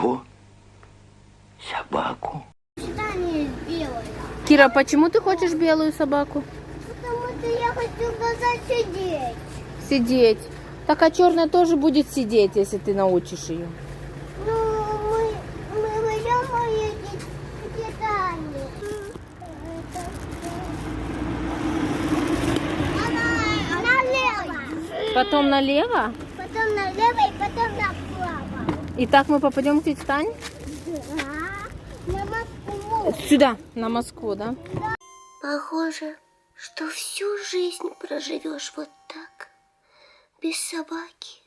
Кого? Собаку. Кира, почему ты хочешь белую собаку? Потому что я хочу в глаза сидеть. Сидеть. Так а черная тоже будет сидеть, если ты научишь ее. Ну, мы возьмем ее детали. Налево. Потом налево? Потом налево и потом направо. И так мы попадем к тете Тане? Да. На Москву. Сюда, на Москву, да? Похоже, что всю жизнь проживешь вот так, без собаки.